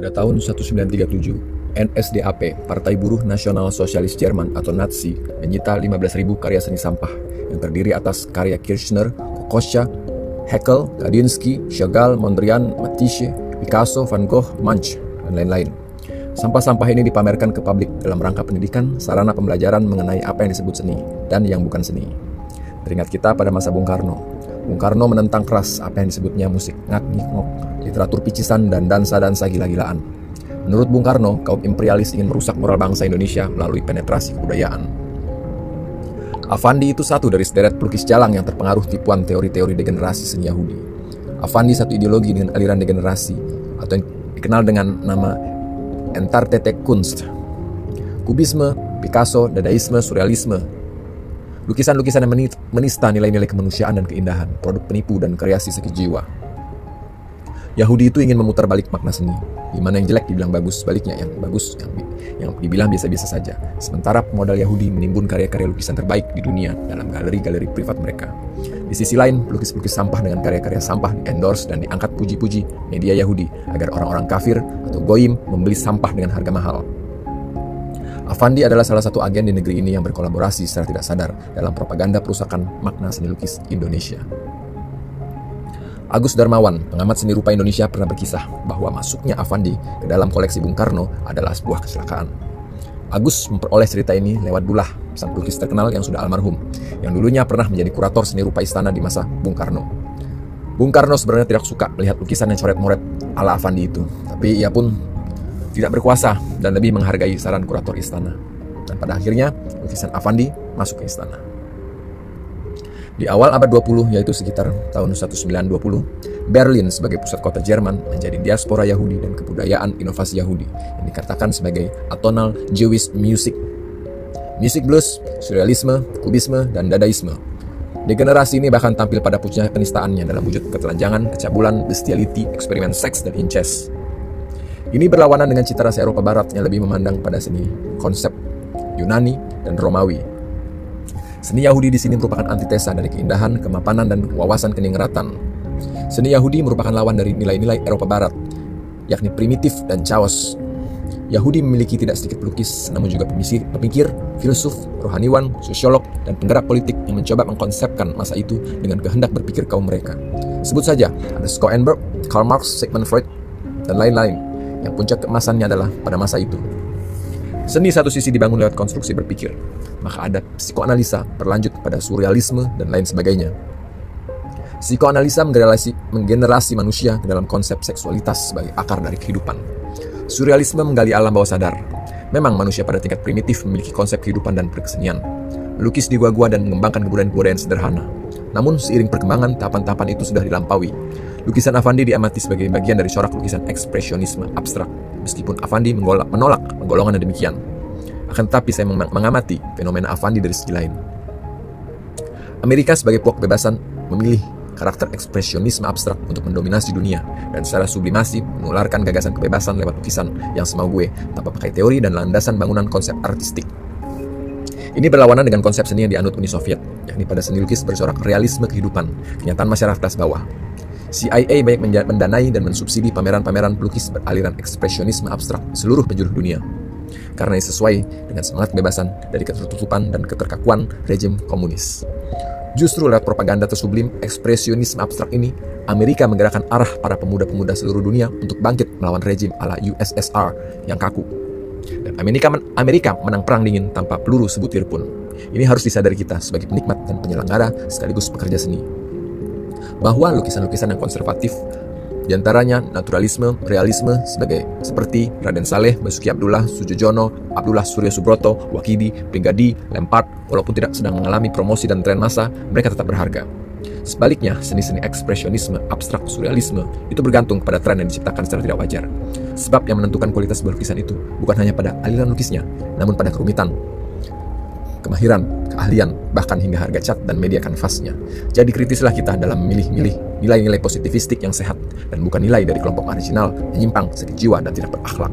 Pada tahun 1937, NSDAP, Partai Buruh Nasional Sosialis Jerman atau Nazi, menyita 15.000 karya seni sampah yang terdiri atas karya Kirchner, Kokoschka, Haeckel, Kandinsky, Chagall, Mondrian, Matisse, Picasso, Van Gogh, Munch, dan lain-lain. Sampah-sampah ini dipamerkan ke publik dalam rangka pendidikan, sarana pembelajaran mengenai apa yang disebut seni dan yang bukan seni. Teringat kita pada masa Bung Karno. Bung Karno menentang keras apa yang disebutnya musik ngak-ngik-ngok, literatur picisan, dan dansa-dansa gila-gilaan. Menurut Bung Karno, kaum imperialis ingin merusak moral bangsa Indonesia melalui penetrasi kebudayaan. Affandi itu satu dari sederet pelukis jalang yang terpengaruh tipuan teori-teori degenerasi seni Yahudi. Affandi satu ideologi dengan aliran degenerasi atau yang dikenal dengan nama Entartete Kunst. Kubisme, Picasso, Dadaisme, Surrealisme. Lukisan-lukisan yang menista nilai-nilai kemanusiaan dan keindahan, produk penipu dan kreasi sakit jiwa. Yahudi itu ingin memutar balik makna seni, di mana yang jelek dibilang bagus, sebaliknya yang bagus yang dibilang biasa-biasa saja. Sementara pemodal Yahudi menimbun karya-karya lukisan terbaik di dunia dalam galeri-galeri privat mereka. Di sisi lain, pelukis-pelukis sampah dengan karya-karya sampah di-endorse dan diangkat puji-puji media Yahudi agar orang-orang kafir atau goyim membeli sampah dengan harga mahal. Affandi adalah salah satu agen di negeri ini yang berkolaborasi secara tidak sadar dalam propaganda perusakan makna seni lukis Indonesia. Agus Darmawan, pengamat seni rupa Indonesia, pernah berkisah bahwa masuknya Affandi ke dalam koleksi Bung Karno adalah sebuah kecelakaan. Agus memperoleh cerita ini lewat Dullah, sang pelukis terkenal yang sudah almarhum, yang dulunya pernah menjadi kurator seni rupa istana di masa Bung Karno. Bung Karno sebenarnya tidak suka melihat lukisan yang coret-moret ala Affandi itu, tapi ia pun tidak berkuasa dan lebih menghargai saran kurator istana. Dan pada akhirnya, lukisan Affandi masuk ke istana. Di awal abad 20, yaitu sekitar tahun 1920, Berlin sebagai pusat kota Jerman menjadi diaspora Yahudi dan kebudayaan inovasi Yahudi yang dikatakan sebagai atonal Jewish music. Musik blues, surrealisme, kubisme, dan dadaisme. Degenerasi ini bahkan tampil pada puncak penistaannya dalam wujud ketelanjangan, kecabulan, bestiality, eksperimen seks, dan incest. Ini berlawanan dengan cita rasa Eropa Barat yang lebih memandang pada seni konsep Yunani dan Romawi. Seni Yahudi di sini merupakan antitesa dari keindahan, kemapanan, dan wawasan keningratan. Seni Yahudi merupakan lawan dari nilai-nilai Eropa Barat, yakni primitif dan chaos. Yahudi memiliki tidak sedikit pelukis, namun juga pemikir, filsuf, rohaniwan, sosiolog, dan penggerak politik yang mencoba mengkonsepkan masa itu dengan kehendak berpikir kaum mereka. Sebut saja, ada Schoenberg, Karl Marx, Sigmund Freud, dan lain-lain, yang puncak keemasannya adalah pada masa itu. Seni satu sisi dibangun lewat konstruksi berpikir, maka ada psikoanalisa berlanjut pada surrealisme dan lain sebagainya. Psikoanalisa menggenerasi manusia ke dalam konsep seksualitas sebagai akar dari kehidupan. Surrealisme menggali alam bawah sadar. Memang manusia pada tingkat primitif memiliki konsep kehidupan dan berkesenian, melukis di gua-gua dan mengembangkan kebudayaan-kebudayaan sederhana. Namun seiring perkembangan, tahapan-tahapan itu sudah dilampaui. Lukisan Affandi diamati sebagai bagian dari corak lukisan ekspresionisme abstrak, meskipun Affandi menolak penggolongan demikian. Akan tetapi saya mengamati fenomena Affandi dari segi lain. Amerika sebagai puak kebebasan memilih karakter ekspresionisme abstrak untuk mendominasi dunia dan secara sublimasi menularkan gagasan kebebasan lewat lukisan yang semau gue tanpa pakai teori dan landasan bangunan konsep artistik. Ini berlawanan dengan konsep seni yang dianut Uni Soviet, yakni pada seni lukis bercorak realisme kehidupan, kenyataan masyarakat kelas bawah. CIA banyak mendanai dan mensubsidi pameran-pameran pelukis beraliran ekspresionisme abstrak di seluruh penjuru dunia. Karena ini sesuai dengan semangat kebebasan dari ketertutupan dan keterkakuan rejim komunis. Justru lewat propaganda tersublim ekspresionisme abstrak ini, Amerika menggerakkan arah para pemuda-pemuda seluruh dunia untuk bangkit melawan rejim ala USSR yang kaku. Dan Amerika menang perang dingin tanpa peluru sebutir pun. Ini harus disadari kita sebagai penikmat dan penyelenggara sekaligus pekerja seni, bahwa lukisan-lukisan yang konservatif, diantaranya naturalisme, realisme seperti Raden Saleh, Basuki Abdullah, Sujojono, Abdullah Surya Subroto, Wakidi, Prigadi, Lempart, walaupun tidak sedang mengalami promosi dan tren massa, mereka tetap berharga. Sebaliknya, seni-seni ekspresionisme, abstrak, surrealisme itu bergantung pada tren yang diciptakan secara tidak wajar. Sebab yang menentukan kualitas lukisan itu bukan hanya pada aliran lukisnya, namun pada kerumitan, kemahiran, keahlian, bahkan hingga harga cat dan media kanvasnya. Jadi kritislah kita dalam memilih nilai-nilai positivistik yang sehat dan bukan nilai dari kelompok marginal, menyimpang, sakit jiwa, dan tidak berakhlak.